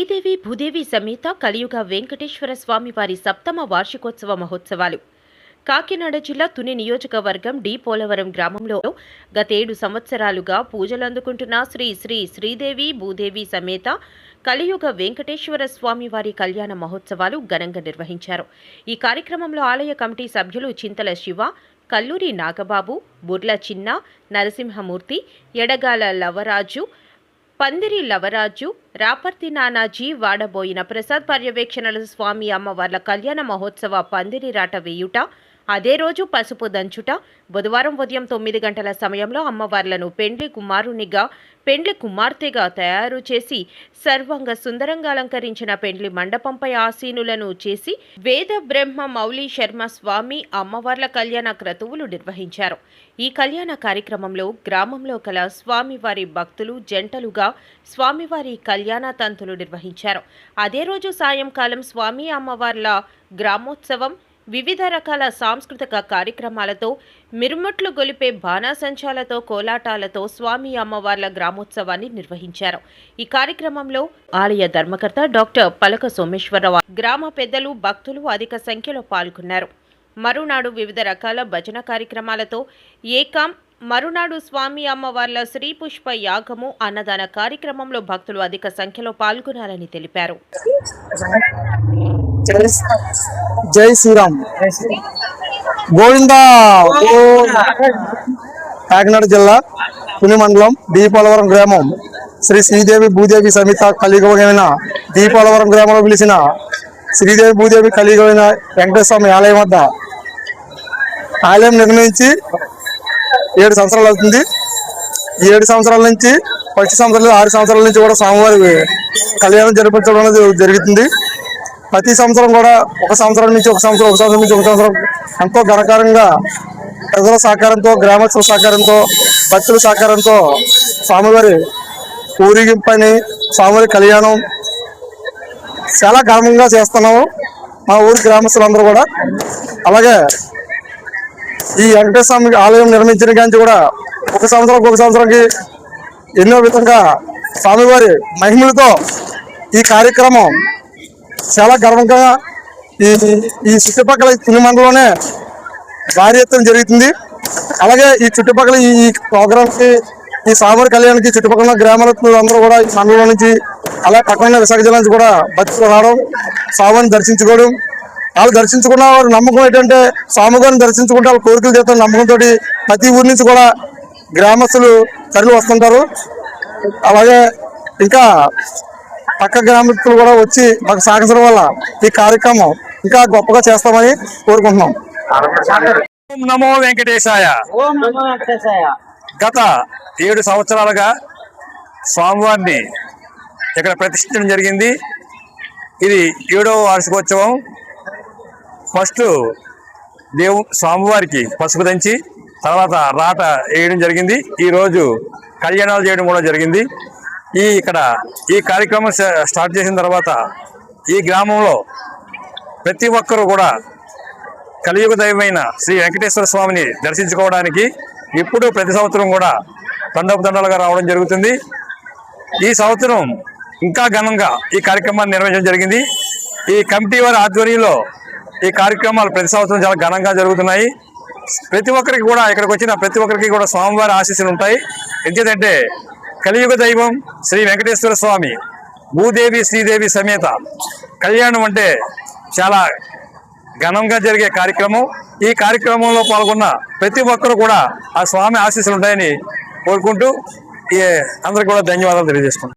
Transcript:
శ్రీదేవి భూదేవి సమేత కలియుగ వెంకటేశ్వర స్వామి వారి సప్తమ వార్షికోత్సవ మహోత్సవాలు కాకినాడ జిల్లా తుని నియోజకవర్గం డి పోలవరం గ్రామంలో గత 7 సంవత్సరాలుగా పూజలందుకుంటున్న శ్రీదేవి భూదేవి సమేత కలియుగ వెంకటేశ్వర స్వామి వారి కళ్యాణ మహోత్సవాలు ఘనంగా నిర్వహించారు. ఈ కార్యక్రమంలో ఆలయ కమిటీ సభ్యులు చింతల శివ, కల్లూరి నాగబాబు, బుర్ల చిన్న, నరసింహమూర్తి, ఎడగాల లవరాజు, పందిరి లవరాజు, రాపర్తి నానాజీ, వాడబోయిన ప్రసాద్ పర్యవేక్షణల స్వామి అమ్మవార్ల కళ్యాణ మహోత్సవ పందిరి రాట వేయుట, అదే రోజు పసుపు దంచుట, బుధవారం ఉదయం 9 గంటల సమయంలో అమ్మవార్లను పెండ్లి కుమారునిగా పెండ్లి కుమార్తెగా తయారు చేసి సర్వంగ సుందరంగా అలంకరించిన పెండ్లి మండపంపై ఆసీనులను చేసి వేద బ్రహ్మ మౌలి శర్మ స్వామి అమ్మవార్ల కళ్యాణ క్రతువులు నిర్వహించారు. ఈ కళ్యాణ కార్యక్రమంలో గ్రామంలో కల స్వామివారి భక్తులు జంటలుగా స్వామివారి కళ్యాణ తంతులు నిర్వహించారు. అదే రోజు సాయంకాలం స్వామి అమ్మవార్ల గ్రామోత్సవం, వివిధ రకాల సాంస్కృతిక కార్యక్రమాలతో, మిరుముట్లు గొలిపే బాణాసంచాలతో, కోలాటాలతో స్వామి అమ్మవార్ల గ్రామోత్సవాన్ని నిర్వహించారు. ఈ కార్యక్రమంలో ఆలయ ధర్మకర్త డాక్టర్ పలక సోమేశ్వరరావు, గ్రామ పెద్దలు, భక్తులు అధిక సంఖ్యలో పాల్గొన్నారు. మరునాడు వివిధ రకాల భజన కార్యక్రమాలతో మరునాడు స్వామి అమ్మవార్ల శ్రీ పుష్ప యాగము, అన్నదాన కార్యక్రమంలో భక్తులు అధిక సంఖ్యలో పాల్గొనాలని తెలిపారు. జై శ్రీరామ్. గోవింద. కాకినాడ జిల్లా తుని మండలం డి పోలవరం గ్రామం శ్రీదేవి భూదేవి సమేత కలియుగమైన డి పోలవరం గ్రామంలో పిలిచిన శ్రీదేవి భూదేవి కలియుగమైన వెంకటేశ్వర స్వామి ఆలయం వద్ద ఆలయం నిర్మించి 7 సంవత్సరాలు అవుతుంది. ఈ 7 సంవత్సరాల నుంచి 10 సంవత్సరాలు 6 సంవత్సరాల నుంచి కూడా స్వామివారి కళ్యాణం జరిపించడం అనేది జరుగుతుంది. ప్రతి సంవత్సరం కూడా ఒక సంవత్సరం నుంచి ఒక సంవత్సరం ఎంతో ఘనకారంగా ప్రజల సహకారంతో, గ్రామస్తుల సహకారంతో, భక్తుల సహకారంతో స్వామివారి ఊరేగింపని, స్వామివారి కళ్యాణం చాలా ఘనంగా చేస్తున్నాము మా ఊరి గ్రామస్తులందరూ కూడా. అలాగే ఈ వెంకటేశ్వర స్వామి ఆలయం నిర్మించిన కానీ కూడా ఒక సంవత్సరంకి ఎన్నో విధంగా స్వామివారి మహిమలతో ఈ కార్యక్రమం చాలా గర్వంగా ఈ చుట్టుపక్కల తుని మండలంలోనే భారీ ఎత్తున జరుగుతుంది. అలాగే ఈ చుట్టుపక్కల ఈ ప్రోగ్రామ్కి, ఈ స్వామివారి కళ్యాణానికి చుట్టుపక్కల గ్రామాల అందరూ కూడా ఈ మండలం నుంచి, అలాగే పక్కన విశాఖ జిల్లా నుంచి కూడా భక్తులు రావడం, స్వామివారిని దర్శించుకోవడం. వాళ్ళు దర్శించుకున్న వారు నమ్మకం ఏంటంటే స్వామివారిని దర్శించుకుంటే వాళ్ళ కోరికలు చేస్తున్న నమ్మకంతో ప్రతి ఊరి నుంచి కూడా గ్రామస్తులు తరలి వస్తుంటారు. అలాగే ఇంకా పక్క గ్రామస్తులు కూడా వచ్చి మాకు సహకరించడం వల్ల ఈ కార్యక్రమం ఇంకా గొప్పగా చేస్తామని కోరుకుంటున్నాం. ఓం నమో వెంకటేశాయ. గత 7 సంవత్సరాలుగా స్వామివారిని ఇక్కడ ప్రతిష్ఠించడం జరిగింది. ఇది 7వ వార్షికోత్సవం. ఫస్ట్ స్వామివారికి పసుపు దంచి తర్వాత రాట వేయడం జరిగింది. ఈరోజు కళ్యాణాలు చేయడం కూడా జరిగింది. ఈ కార్యక్రమం స్టార్ట్ చేసిన తర్వాత ఈ గ్రామంలో ప్రతి ఒక్కరూ కూడా కలియుగ దైవమైన శ్రీ వెంకటేశ్వర స్వామిని దర్శించుకోవడానికి ఇప్పుడు ప్రతి సంవత్సరం కూడా తండోపతండాలుగా రావడం జరుగుతుంది. ఈ సంవత్సరం ఇంకా ఘనంగా ఈ కార్యక్రమాన్ని నిర్వహించడం జరిగింది. ఈ కమిటీ వారి ఆధ్వర్యంలో ఈ కార్యక్రమాలు ప్రతి సంవత్సరం చాలా ఘనంగా జరుగుతున్నాయి. ప్రతి ఒక్కరికి కూడా ఇక్కడికి వచ్చిన ప్రతి ఒక్కరికి కూడా స్వామివారి ఆశీస్సులు ఉంటాయి. ఎందుకంటే కలియుగ దైవం శ్రీ వెంకటేశ్వర స్వామి భూదేవి శ్రీదేవి సమేత కళ్యాణం అంటే చాలా ఘనంగా జరిగే కార్యక్రమం. ఈ కార్యక్రమంలో పాల్గొన్న ప్రతి ఒక్కరు కూడా ఆ స్వామి ఆశీస్సులు ఉంటాయని కోరుకుంటూ అందరికి కూడా ధన్యవాదాలు తెలియజేసుకుంటాం.